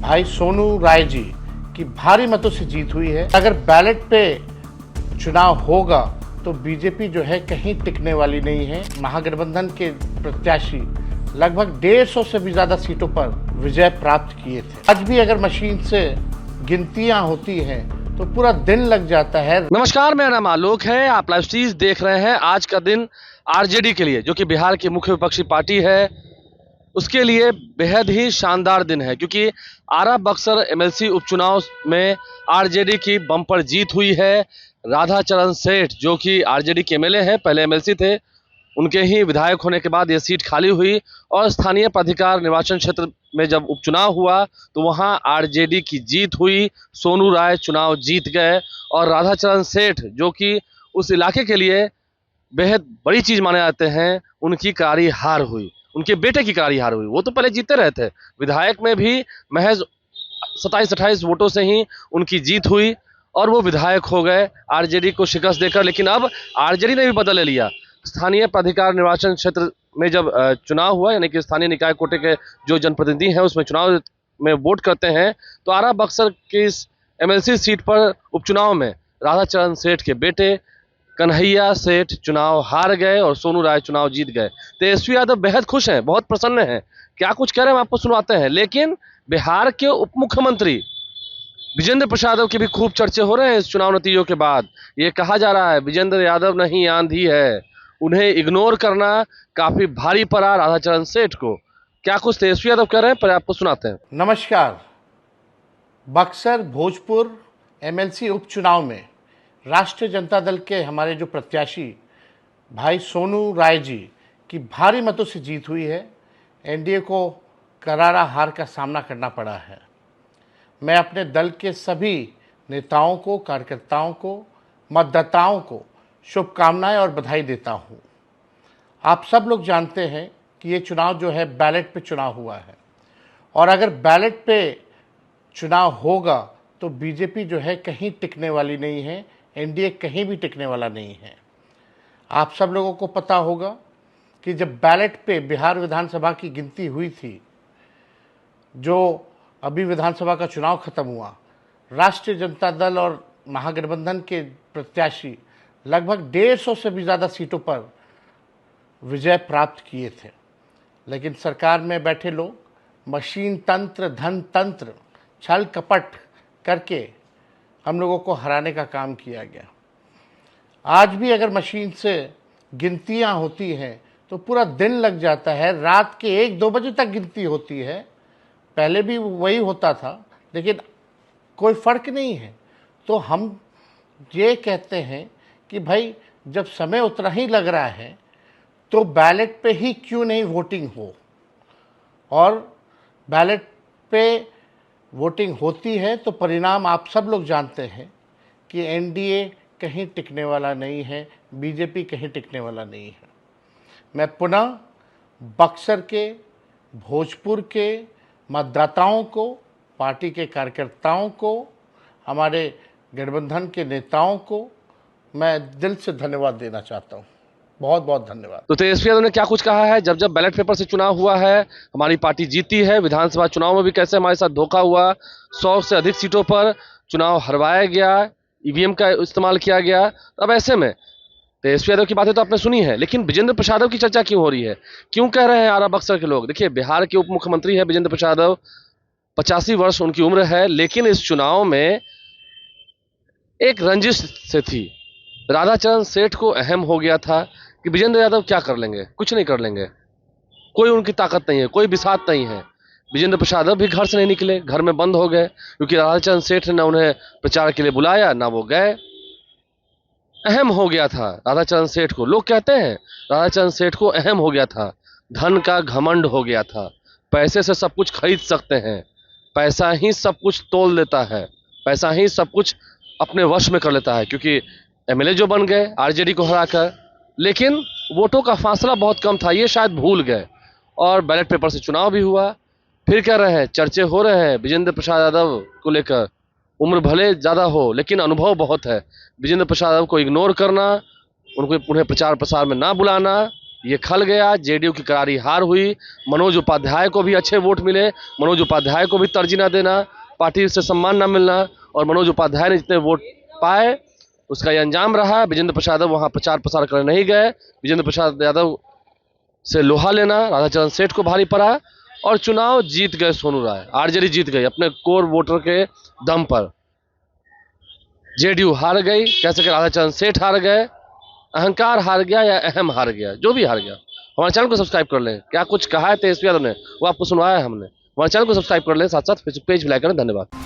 भाई सोनू राय जी की भारी मतों से जीत हुई है। अगर बैलेट पे चुनाव होगा तो बीजेपी जो है कहीं टिकने वाली नहीं है। महागठबंधन के प्रत्याशी लगभग 150 से भी ज्यादा सीटों पर विजय प्राप्त किए थे। आज भी अगर मशीन से गिनतियां होती हैं तो पूरा दिन लग जाता है। नमस्कार, मेरा नाम आलोक है। आप लाइव स्ट्रीम देख रहे हैं। आज का दिन आरजेडी के लिए, जो कि बिहार की मुख्य विपक्षी पार्टी है, उसके लिए बेहद ही शानदार दिन है, क्योंकि आरा बक्सर एमएलसी उपचुनाव में आरजेडी की बम्पर जीत हुई है। राधाचरण सेठ, जो कि आरजेडी के एमएलए हैं, पहले एमएलसी थे, उनके ही विधायक होने के बाद ये सीट खाली हुई और स्थानीय प्राधिकार निर्वाचन क्षेत्र में जब उपचुनाव हुआ तो वहां आरजेडी की जीत हुई। सोनू राय चुनाव जीत गए और राधाचरण सेठ, जो कि उस इलाके के लिए बेहद बड़ी चीज माने जाते हैं, उनकी कारी हार हुई। उनके बेटे की कारी हार हुई। वो तो पहले जीतते रहे थे, विधायक में भी महज 27-28 वोटों से ही उनकी जीत हुई और वो विधायक हो गए आरजेडी को शिकस्त देकर। लेकिन अब आरजेडी ने भी बदल ले लिया। स्थानीय प्राधिकार निर्वाचन क्षेत्र में जब चुनाव हुआ, यानी कि स्थानीय निकाय कोटे के जो जनप्रतिनिधि हैं उसमें चुनाव में वोट करते हैं, तो आरा बक्सर की इस एमएलसी सीट पर उपचुनाव में राधाचरण सेठ के बेटे कन्हैया सेठ चुनाव हार गए और सोनू राय चुनाव जीत गए। तेजस्वी यादव बेहद खुश हैं, बहुत प्रसन्न हैं। क्या कुछ कह रहे हैं हम आपको सुनाते हैं। लेकिन बिहार के उप मुख्यमंत्री विजेंद्र प्रसाद यादव के भी खूब चर्चे हो रहे हैं इस चुनाव नतीजों के बाद। ये कहा जा रहा है विजेंद्र यादव नहीं आंधी है, उन्हें इग्नोर करना काफी भारी पड़ा राधाचरण सेठ को। क्या कुछ तेजस्वी यादव कह रहे हैं, पर आपको सुनाते हैं। नमस्कार। बक्सर भोजपुर एमएलसी उपचुनाव में राष्ट्रीय जनता दल के हमारे जो प्रत्याशी भाई सोनू राय जी की भारी मतों से जीत हुई है। एनडीए को करारा हार का सामना करना पड़ा है। मैं अपने दल के सभी नेताओं को, कार्यकर्ताओं को, मतदाताओं को शुभकामनाएं और बधाई देता हूं। आप सब लोग जानते हैं कि ये चुनाव जो है बैलेट पे चुनाव हुआ है और अगर बैलेट पे चुनाव होगा तो बीजेपी जो है कहीं टिकने वाली नहीं है, एनडीए कहीं भी टिकने वाला नहीं है। आप सब लोगों को पता होगा कि जब बैलेट पे बिहार विधानसभा की गिनती हुई थी, जो अभी विधानसभा का चुनाव खत्म हुआ, राष्ट्रीय जनता दल और महागठबंधन के प्रत्याशी लगभग 150 से भी ज़्यादा सीटों पर विजय प्राप्त किए थे। लेकिन सरकार में बैठे लोग मशीन तंत्र, धन तंत्र, छल कपट करके हम लोगों को हराने का काम किया गया। आज भी अगर मशीन से गिनतियां होती हैं तो पूरा दिन लग जाता है। रात के 1-2 बजे तक गिनती होती है। पहले भी वही होता था, लेकिन कोई फ़र्क नहीं है। तो हम ये कहते हैं कि भाई जब समय उतना ही लग रहा है तो बैलेट पे ही क्यों नहीं वोटिंग हो। और बैलेट पे वोटिंग होती है तो परिणाम आप सब लोग जानते हैं कि एनडीए कहीं टिकने वाला नहीं है, बीजेपी कहीं टिकने वाला नहीं है। मैं पुनः बक्सर के, भोजपुर के मतदाताओं को, पार्टी के कार्यकर्ताओं को, हमारे गठबंधन के नेताओं को मैं दिल से धन्यवाद देना चाहता हूँ। बहुत बहुत धन्यवाद। तो तेजस्वी यादव ने क्या कुछ कहा है। जब जब बैलेट पेपर से चुनाव हुआ है हमारी पार्टी जीती है। विधानसभा चुनाव में भी कैसे हमारे साथ धोखा हुआ, 100 से अधिक सीटों पर चुनाव हरवाया गया, ईवीएम का इस्तेमाल किया गया। अब ऐसे में तेजस्वी यादव की बातें तो आपने सुनी है, लेकिन विजेंद्र प्रसाद यादव की चर्चा क्यों हो रही है, क्यों कह रहे हैं आरा बक्सर के लोग। देखिए, बिहार के उप मुख्यमंत्री है विजेंद्र प्रसाद यादव, 85 वर्ष उनकी उम्र है, लेकिन इस चुनाव में एक रंजिश से थी। राधाचरण सेठ को अहम हो गया था कि विजेंद्र यादव क्या कर लेंगे, कुछ नहीं कर लेंगे, कोई उनकी ताकत नहीं है, कोई बिसात नहीं है। विजेंद्र प्रसाद यादव भी घर से नहीं निकले, घर में बंद हो गए, क्योंकि राधाचरण सेठ ने उन्हें प्रचार के लिए बुलाया, ना वो गए। अहम हो गया था राधाचरण सेठ को। लोग कहते हैं राधाचरण सेठ को अहम हो गया था, धन का घमंड हो गया था। पैसे से सब कुछ खरीद सकते हैं, पैसा ही सब कुछ तोल देता है, पैसा ही सब कुछ अपने वश में कर लेता है। क्योंकि एमएलए जो बन गए आरजेडी को हराकर, लेकिन वोटों का फासला बहुत कम था, ये शायद भूल गए। और बैलेट पेपर से चुनाव भी हुआ। फिर कह रहे हैं, चर्चे हो रहे हैं विजेंद्र प्रसाद यादव को लेकर। उम्र भले ज़्यादा हो लेकिन अनुभव बहुत है। विजेंद्र प्रसाद यादव को इग्नोर करना, उन्हें प्रचार प्रसार में ना बुलाना, ये खल गया। जेडीयू की करारी हार हुई। मनोज उपाध्याय को भी अच्छे वोट मिले, मनोज उपाध्याय को भी तरजीह न देना, पार्टी से सम्मान न मिलना, और मनोज उपाध्याय ने जितने वोट पाए उसका ये अंजाम रहा। विजेंद्र प्रसाद यादव वहां प्रचार प्रसार करने नहीं गए। विजेंद्र प्रसाद यादव से लोहा लेना राधाचरण सेठ को भारी पड़ा, और चुनाव जीत गए सोनू राय। आरजेडी जीत गई अपने कोर वोटर के दम पर। जेडीयू हार गई, कह सके राधाचरण सेठ हार गए, अहंकार हार गया या अहम हार गया, जो भी हार गया। हमारे चैनल को सब्सक्राइब कर लें। क्या कुछ कहा है तेजस्वी यादव ने, वो आपको सुनवाया है हमने। हमारे चैनल को सब्सक्राइब कर लें, साथ साथ फेसबुक पेज भी लाइक करें। धन्यवाद।